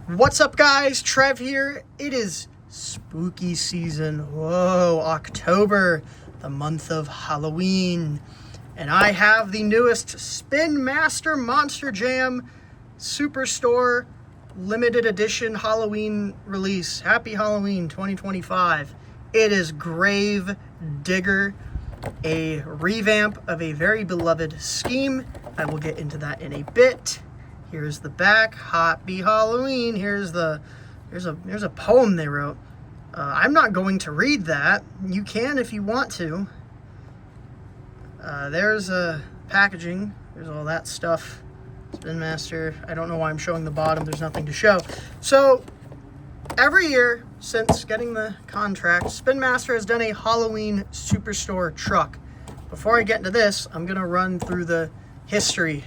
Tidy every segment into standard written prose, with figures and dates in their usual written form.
What's up, guys? Trev here. It is spooky season. Whoa, October, the month of Halloween. And I have the newest Spin Master Monster Jam Superstore limited edition Halloween release. Happy Halloween 2025. It is Grave Digger, a revamp of a very beloved scheme. I will get into that in a bit. Here's the back. Happy Halloween. Here's a poem they wrote. I'm not going to read that. You can if you want to. There's packaging. There's all that stuff. Spin Master. I don't know why I'm showing the bottom. There's nothing to show. So every year since getting the contract, Spin Master has done a Halloween Superstore truck. Before I get into this, I'm going to run through the history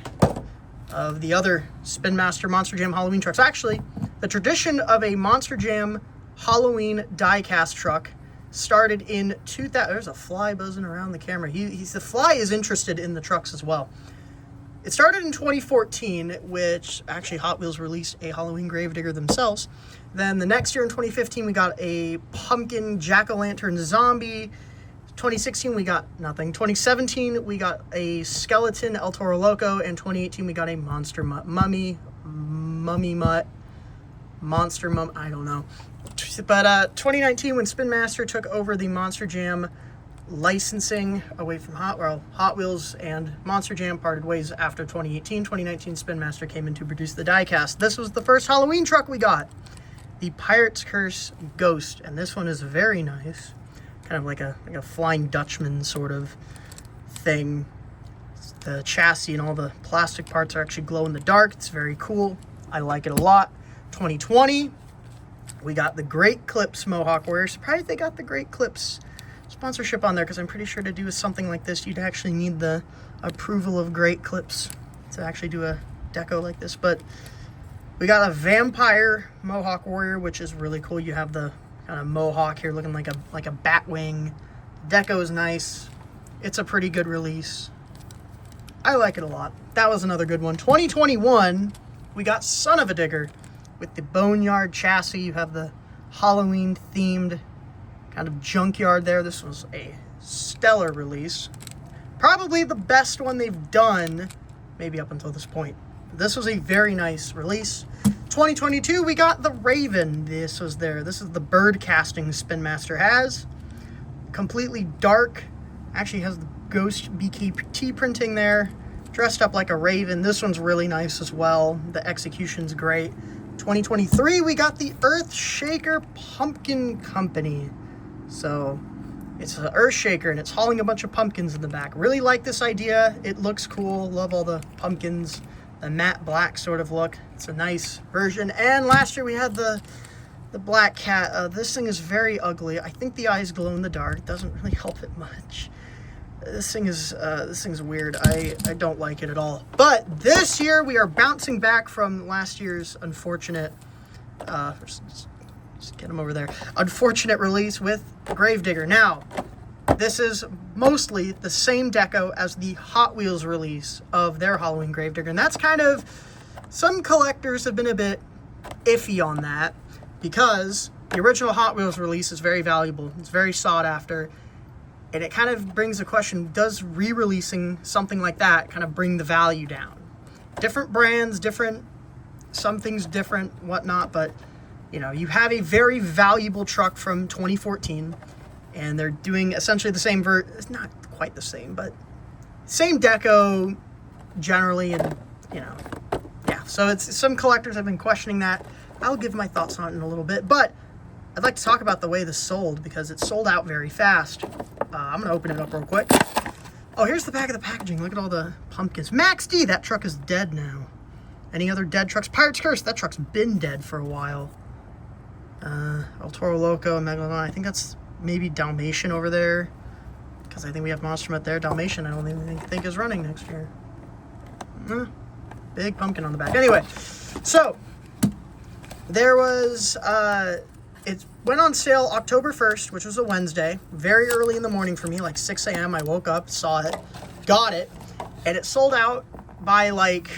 of the other Spin Master Monster Jam Halloween trucks. Actually, the tradition of a Monster Jam Halloween diecast truck started in 2000. There's a fly buzzing around the camera. The fly is interested in the trucks as well. It started in 2014, which actually Hot Wheels released a Halloween Gravedigger themselves. Then the next year in 2015, we got a pumpkin jack-o'-lantern zombie. 2016, we got nothing. 2017, we got a skeleton El Toro Loco. And 2018, we got a monster mummy mutt, monster mum, I don't know. But 2019, when Spin Master took over the Monster Jam licensing away from Hot Wheels and Monster Jam parted ways after 2018. 2019, Spin Master came in to produce the diecast. This was the first Halloween truck we got, the Pirate's Curse Ghost, and this one is very nice, kind of like a Flying Dutchman sort of thing. The chassis and all the plastic parts are actually glow in the dark. It's very cool. I like it a lot. 2020, we got the Great Clips Mohawk Warrior. Surprised they got the Great Clips sponsorship on there, because I'm pretty sure to do something like this, you'd actually need the approval of Great Clips to actually do a deco like this. But we got a Vampire Mohawk Warrior, which is really cool. You have the kind of mohawk here looking like a bat wing. Deco is nice. It's a pretty good release. I like it a lot. That was another good one. 2021, we got Son of a Digger with the Boneyard chassis. You have the Halloween themed kind of junkyard there. This was a stellar release. Probably the best one they've done, maybe up until this point. This was a very nice release. 2022, we got the Raven. This is the bird casting Spin Master has. Completely dark. Actually has the ghost BKT printing there. Dressed up like a raven. This one's really nice as well. The execution's great. 2023, we got the Earthshaker Pumpkin Company. So it's an Earthshaker and it's hauling a bunch of pumpkins in the back. Really like this idea. It looks cool. Love all the pumpkins. The matte black sort of look. It's a nice version. And last year we had the black cat. This thing is very ugly. I think the eyes glow in the dark. It doesn't really help it much. This thing's weird. I don't like it at all. But this year we are bouncing back from last year's unfortunate just get him over there. Unfortunate release with Gravedigger. Now, this is mostly the same deco as the Hot Wheels release of their Halloween Gravedigger. And that's kind of, some collectors have been a bit iffy on that, because the original Hot Wheels release is very valuable. It's very sought after. And it kind of brings the question, does re-releasing something like that kind of bring the value down? Different brands, some things different, whatnot, but you know, you have a very valuable truck from 2014, and they're doing essentially the same it's not quite the same, but same deco generally, and you know, yeah. So it's, some collectors have been questioning that. I'll give my thoughts on it in a little bit, but I'd like to talk about the way this sold, because it sold out very fast. I'm gonna open it up real quick. Oh, here's the back of the packaging. Look at all the pumpkins. Max D, that truck is dead now. Any other dead trucks? Pirate's Curse, that truck's been dead for a while. El Toro Loco, Megalodon, I think that's maybe Dalmatian over there, because I think we have Monster Mutt there. Dalmatian, I don't even think is running next year. Big pumpkin on the back. Anyway, so there was, it went on sale October 1st, which was a Wednesday, very early in the morning for me, like 6 a.m. I woke up, saw it, got it, and it sold out by like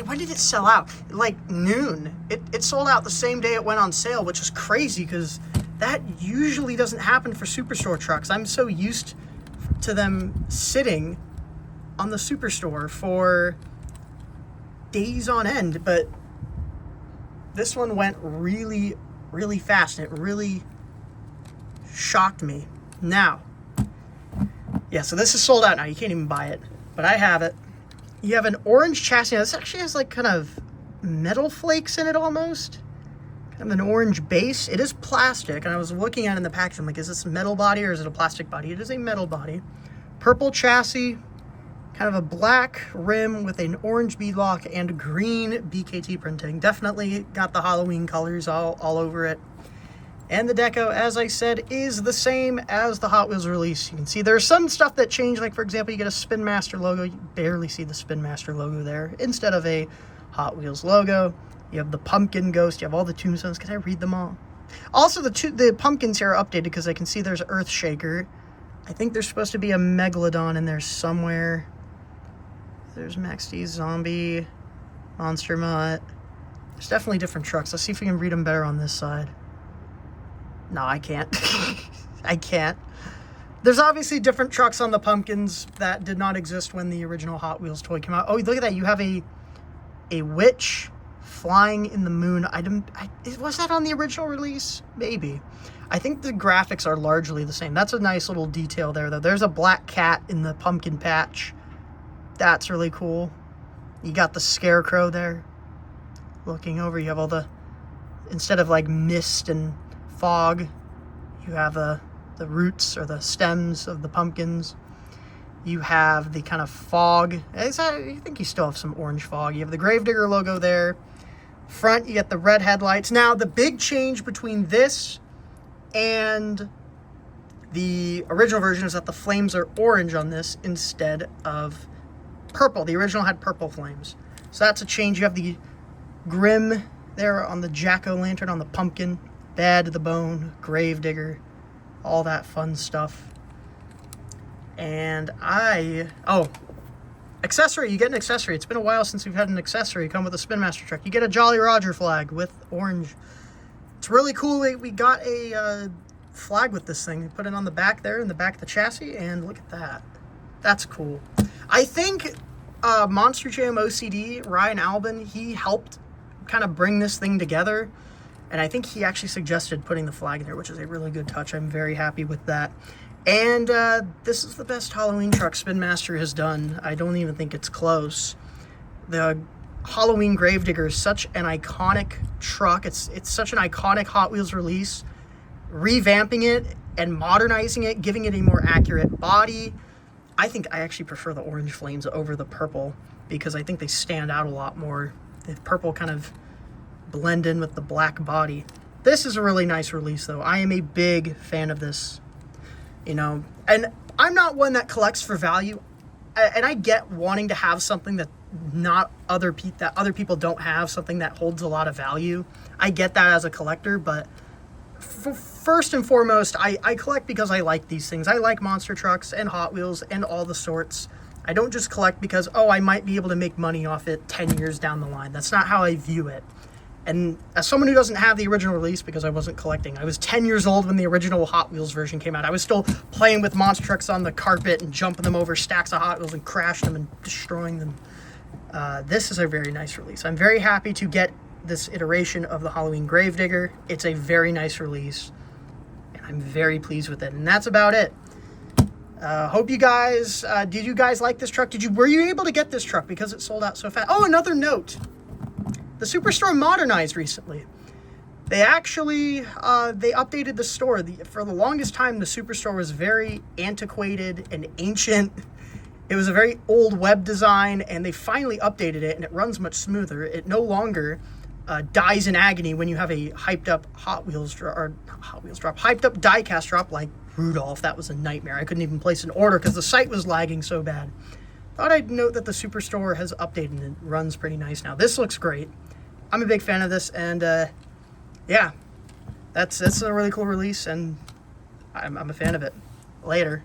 when did it sell out? Like noon. It sold out the same day it went on sale, which is crazy because that usually doesn't happen for Superstore trucks. I'm so used to them sitting on the Superstore for days on end, but this one went really, really fast, and it really shocked me. Now, yeah, so this is sold out now. You can't even buy it, but I have it. You have an orange chassis. Now, this actually has like kind of metal flakes in it almost. Kind of an orange base. It is plastic, and I was looking at it in the package. I'm like, is this a metal body or is it a plastic body? It is a metal body. Purple chassis, kind of a black rim with an orange beadlock and green BKT printing. Definitely got the Halloween colors all over it. And the deco, as I said, is the same as the Hot Wheels release. You can see there's some stuff that changed. Like, for example, you get a Spin Master logo. You barely see the Spin Master logo there instead of a Hot Wheels logo. You have the pumpkin ghost. You have all the tombstones. Can I read them all? Also, the pumpkins here are updated because I can see there's Earthshaker. I think there's supposed to be a Megalodon in there somewhere. There's Max D Zombie, Monster Mutt. There's definitely different trucks. Let's see if we can read them better on this side. No, I can't. I can't. There's obviously different trucks on the pumpkins that did not exist when the original Hot Wheels toy came out. Oh, look at that. You have a witch flying in the moon. Was that on the original release? Maybe. I think the graphics are largely the same. That's a nice little detail there, though. There's a black cat in the pumpkin patch. That's really cool. You got the scarecrow there looking over. You have all the, instead of like mist and fog, you have the roots or the stems of the pumpkins. You have the kind of fog. I think you still have some orange fog. You have the Gravedigger logo there. Front, you get the red headlights. Now, the big change between this and the original version is that the flames are orange on this instead of purple. The original had purple flames. So that's a change. You have the Grim there on the jack-o'-lantern on the pumpkin. Bad to the Bone, Gravedigger, all that fun stuff. And accessory, you get an accessory. It's been a while since we've had an accessory come with a Spin Master truck. You get a Jolly Roger flag with orange. It's really cool. We got a flag with this thing. We put it on the back there, in the back of the chassis, and look at that. That's cool. I think Monster Jam OCD, Ryan Albin, he helped kind of bring this thing together. And I think he actually suggested putting the flag in there, which is a really good touch. I'm very happy with that. And this is the best Halloween truck Spin Master has done. I don't even think it's close. The Halloween Gravedigger is such an iconic truck. It's such an iconic Hot Wheels release. Revamping it and modernizing it, giving it a more accurate body. I think I actually prefer the orange flames over the purple because I think they stand out a lot more. The purple kind of blend in with the black body. This is a really nice release, though. I am a big fan of this, you know, and I'm not one that collects for value, and I get wanting to have something that other people don't have, something that holds a lot of value. I get that as a collector, but first and foremost, I collect because I like these things. I like monster trucks and Hot Wheels and all the sorts. I don't just collect because, I might be able to make money off it 10 years down the line. That's not how I view it. And as someone who doesn't have the original release because I wasn't collecting, I was 10 years old when the original Hot Wheels version came out. I was still playing with monster trucks on the carpet and jumping them over stacks of Hot Wheels and crashing them and destroying them. This is a very nice release. I'm very happy to get this iteration of the Halloween Gravedigger. It's a very nice release, and I'm very pleased with it. And that's about it. Hope you guys, did you guys like this truck? Were you able to get this truck because it sold out so fast? Oh, another note. The Superstore modernized recently. They actually, they updated the store. For the longest time, the Superstore was very antiquated and ancient. It was a very old web design, and they finally updated it, and it runs much smoother. It no longer dies in agony when you have a hyped up hyped up diecast drop like Rudolph. That was a nightmare. I couldn't even place an order because the site was lagging so bad. Thought I'd note that the Superstore has updated and it runs pretty nice now. This looks great. I'm a big fan of this, and yeah, that's a really cool release, and I'm a fan of it. Later.